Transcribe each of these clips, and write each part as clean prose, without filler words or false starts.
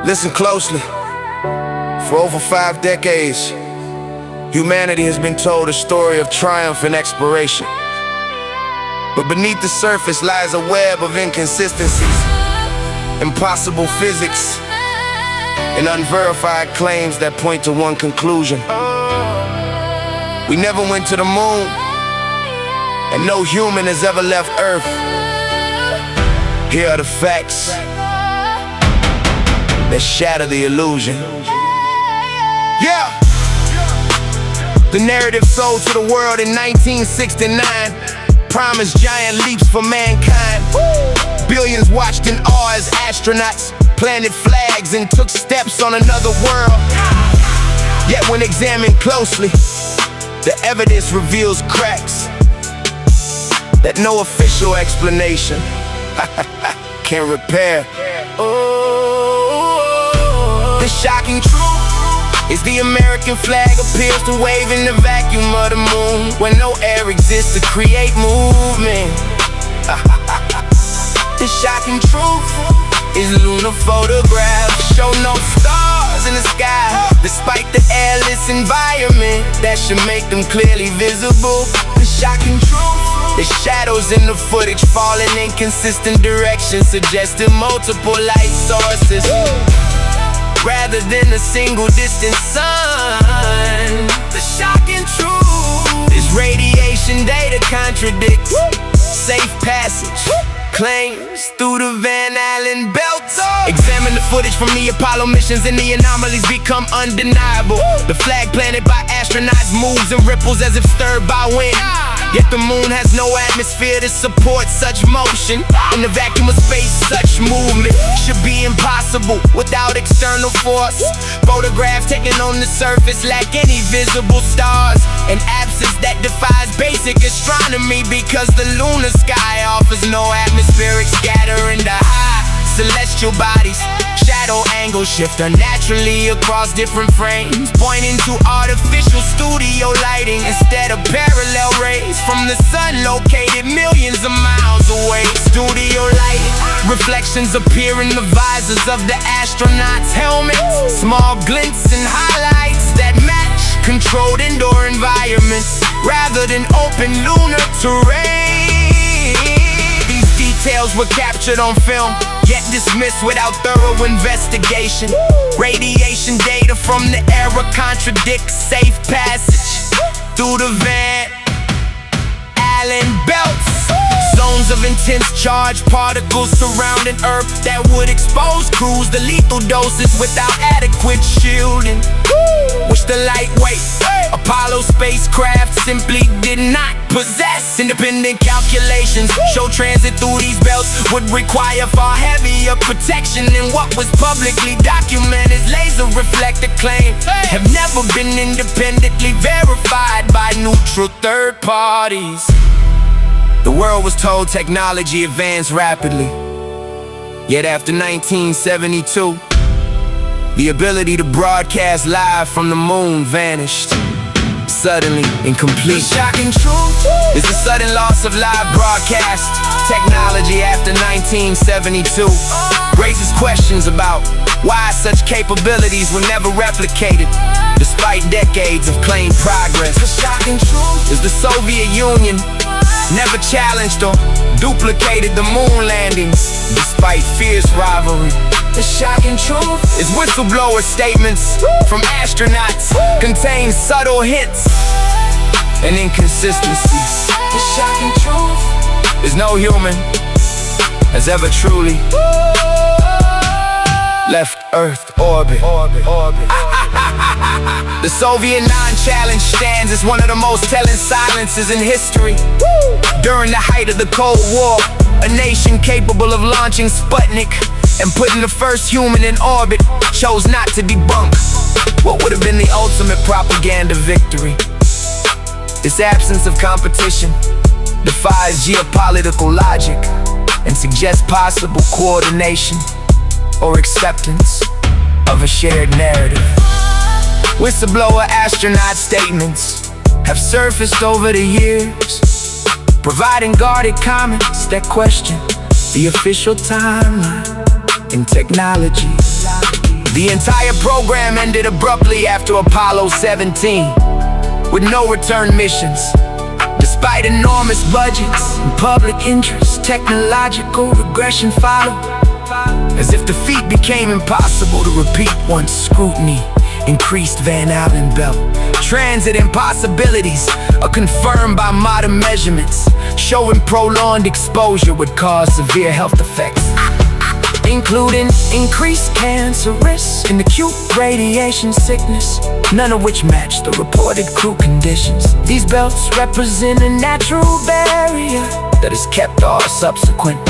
Listen closely. For over 5 decades, humanity has been told a story of triumph and exploration. But beneath the surface lies a web of inconsistencies, impossible physics, and unverified claims that point to one conclusion. We never went to the moon, and no human has ever left Earth. Here are the facts that shatter the illusion. Yeah! The narrative sold to the world in 1969 promised giant leaps for mankind. Billions watched in awe as astronauts planted flags and took steps on another world. Yet when examined closely, the evidence reveals cracks that no official explanation can repair. The shocking truth is the American flag appears to wave in the vacuum of the moon, when no air exists to create movement. The shocking truth is lunar photographs show no stars in the sky, despite the airless environment that should make them clearly visible. The shocking truth, the shadows in the footage fall in inconsistent directions, suggesting multiple light sources rather than a single distant sun. The shocking truth is radiation data contradicts safe passage claims through the Van Allen belt. Examine the footage from the Apollo missions and the anomalies become undeniable. The flag planted by astronauts moves and ripples as if stirred by wind. Yet the moon has no atmosphere to support such motion. In the vacuum of space, such movement should be impossible without external force. Photographs taken on the surface lack any visible stars, an absence that defies basic astronomy, because the lunar sky offers no atmospheric scattering to high celestial bodies. Shadow angles shift unnaturally across different frames, pointing to artificial studio lighting instead of parallel rays from the sun located millions of miles away. Studio lighting reflections appear in the visors of the astronauts' helmets, small glints and highlights that match controlled indoor environments rather than open lunar terrain. These details were captured on film, yet dismissed without thorough investigation. Radiation data from the era contradicts safe passage through the Van Allen belts. Zones of intense charged particles surrounding Earth that would expose crews to lethal doses without adequate shielding, which the lightweight Apollo spacecraft simply did not possess. Independent calculations show transit through these belts would require far heavier protection than what was publicly documented. Laser reflector claims have never been independently verified by neutral third parties. The world was told technology advanced rapidly, yet after 1972, the ability to broadcast live from the moon vanished, suddenly and completely. The shocking truth is the sudden loss of live broadcast technology after 1972 raises questions about why such capabilities were never replicated, despite decades of claimed progress. The shocking truth is the Soviet Union never challenged or duplicated the moon landings, despite fierce rivalry. The shocking truth is whistleblower statements from astronauts contain subtle hints and inconsistencies. The shocking truth is no human has ever truly left Earth orbit. The Soviet non-challenge stands as one of the most telling silences in history. During the height of the Cold War, a nation capable of launching Sputnik and putting the first human in orbit chose not to debunk what would have been the ultimate propaganda victory. This absence of competition defies geopolitical logic and suggests possible coordination or acceptance of a shared narrative. Whistleblower astronaut statements have surfaced over the years, providing guarded comments that question the official timeline in technology. The entire program ended abruptly after Apollo 17, with no return missions. Despite enormous budgets and public interest, technological regression followed, as if the feat became impossible to repeat once scrutiny increased Van Allen belt. Transit impossibilities are confirmed by modern measurements, showing prolonged exposure would cause severe health effects, including increased cancer risk and acute radiation sickness, none of which match the reported crew conditions. These belts represent a natural barrier that has kept all subsequent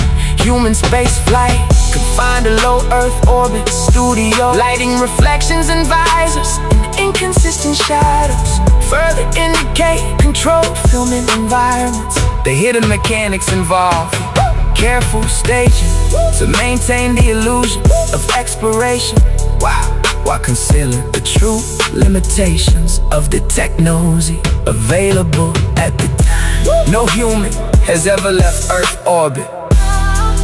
human space flight confined to low Earth orbit. Studio lighting, reflections and visors, and inconsistent shadows further indicate controlled filming environments. The hidden mechanics involved careful staging to maintain the illusion of exploration, while concealing the true limitations of the technology available at the time. No human has ever left Earth orbit.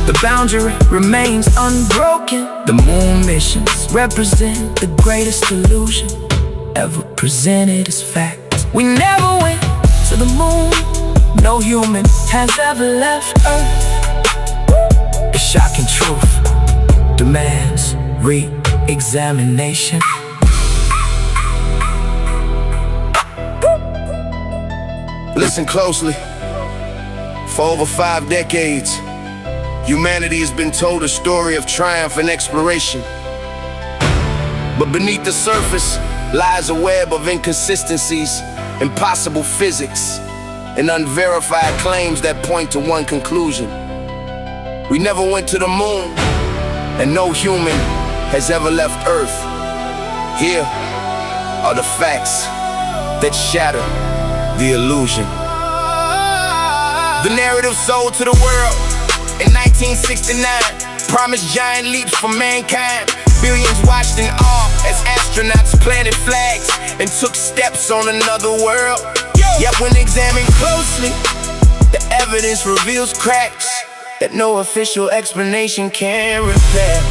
The boundary remains unbroken. The moon missions represent the greatest illusion ever presented as fact. We never went to the moon. No human has ever left Earth. The shocking truth demands re-examination. Listen closely. For over 5 decades, humanity has been told a story of triumph and exploration. But beneath the surface lies a web of inconsistencies, impossible physics, and unverified claims that point to one conclusion: we never went to the moon, and no human has ever left Earth. Here are the facts that shatter the illusion. The narrative sold to the world in 1969 promised giant leaps for mankind. Billions watched in awe as astronauts planted flags and took steps on another world. Yet when examined closely, the evidence reveals cracks that no official explanation can repair.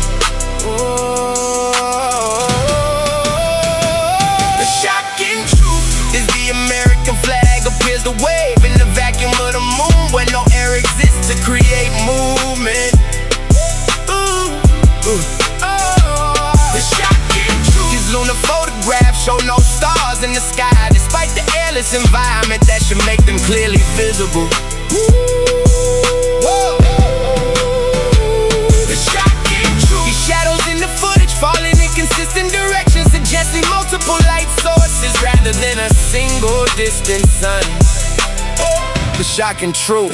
The shocking truth is the American flag appears to wave in the vacuum of the moon, where no air exists to create movement. The shocking truth is lunar photographs show no stars in the sky, despite the airless environment that should make them clearly visible. Shadows in the footage fall in inconsistent directions, suggesting multiple light sources rather than a single distant sun. The shocking truth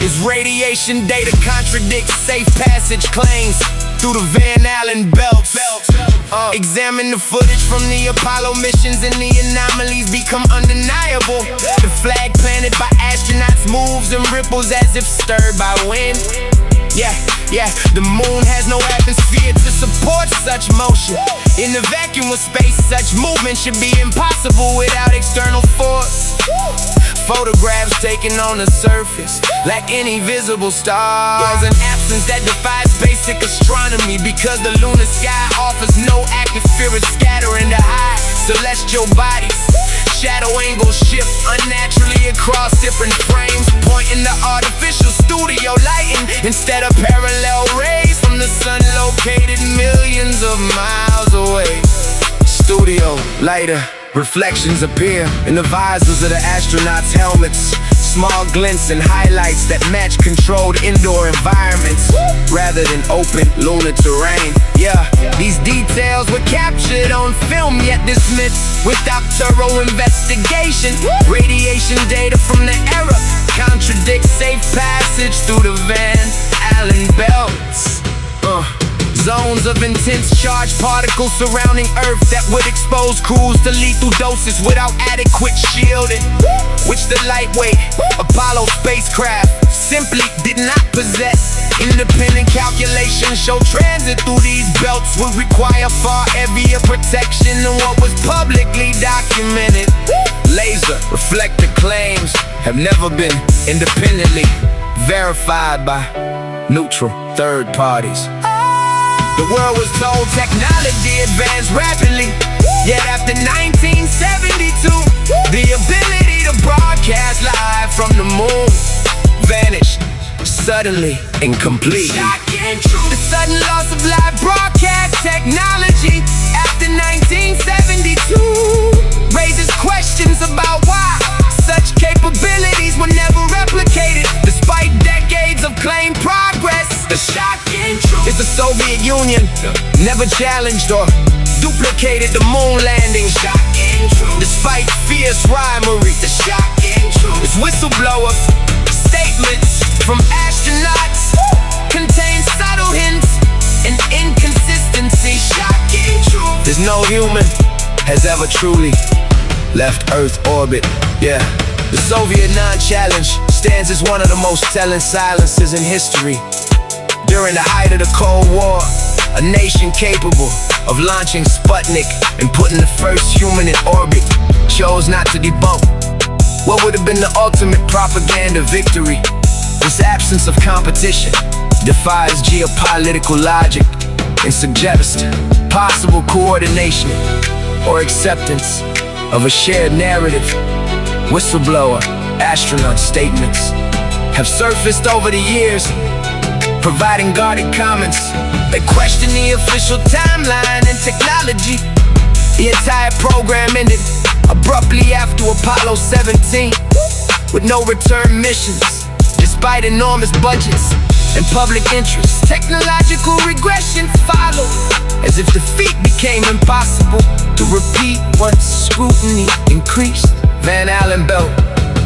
is radiation data contradicts safe passage claims through the Van Allen belts. Examine the footage from the Apollo missions and the anomalies become undeniable. The flag planted by astronauts moves and ripples as if stirred by wind. The moon has no atmosphere to support such motion. In the vacuum of space, such movement should be impossible without external force. Photographs taken on the surface lack any visible stars, an absence that defies basic astronomy, because the lunar sky offers no atmospheric scattering to hide celestial bodies. Shadow angles shift unnaturally across different frames, pointing to artificial studio lighting instead of parallel rays from the sun located millions of miles away. Studio lighter reflections appear in the visors of the astronauts' helmets, small glints and highlights that match controlled indoor environments rather than open lunar terrain. These details were captured on film yet dismissed without thorough investigation. Radiation data from the era contradicts safe passage through the Van Allen belts. Zones of intense charged particles surrounding Earth that would expose crews to lethal doses without adequate shielding, which the lightweight Apollo spacecraft simply did not possess. Independent calculations show transit through these belts would require far heavier protection than what was publicly documented. Laser reflector claims have never been independently verified by neutral third parties. The world was told technology advanced rapidly. Yet after 1972, the ability to broadcast live from the moon vanished, suddenly and completely. The sudden loss of live broadcast technology after 1972 raises questions about why such capabilities were never replicated, despite decades of claimed progress. The shocking truth is the Soviet Union never challenged or duplicated the moon landing. Shocking truth, despite fierce rivalry. The shocking truth is whistleblower statements from astronauts contain subtle hints and inconsistency. Shocking truth, there's no human has ever truly left Earth orbit. Yeah, the Soviet non-challenge stands as one of the most telling silences in history. During the height of the Cold War, a nation capable of launching Sputnik and putting the first human in orbit chose not to debunk what would have been the ultimate propaganda victory. This absence of competition defies geopolitical logic and suggests possible coordination or acceptance of a shared narrative. Whistleblower astronaut statements have surfaced over the years, providing guarded comments that question the official timeline and technology. The entire program ended abruptly after Apollo 17, with no return missions, despite enormous budgets and public interest. Technological regression followed, as if defeat became impossible to repeat once scrutiny increased. Van Allen belt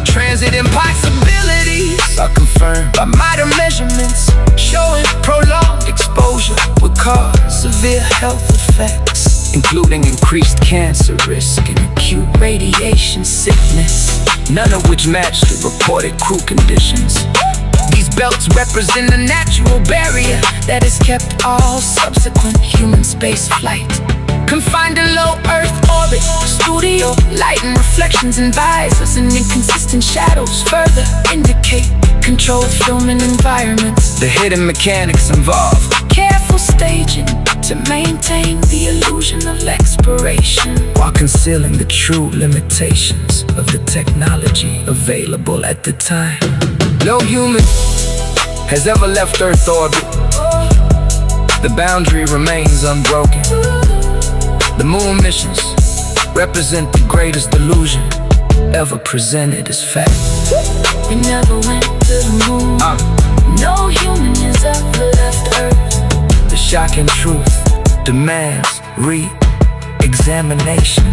transit impossibilities are confirmed by modern measurements, showing prolonged exposure would cause severe health effects, including increased cancer risk and acute radiation sickness, none of which match the reported crew conditions. These belts represent a natural barrier that has kept all subsequent human space flight confined to low Earth orbit. Studio light and reflections in visors and inconsistent shadows further indicate controlled filming environments. The hidden mechanics involved careful staging to maintain the illusion of exploration, while concealing the true limitations of the technology available at the time. No human has ever left Earth orbit. The boundary remains unbroken. The moon missions represent the greatest illusion ever presented as fact. We never went to the moon. No human has ever left Earth. The shocking truth demands re-examination.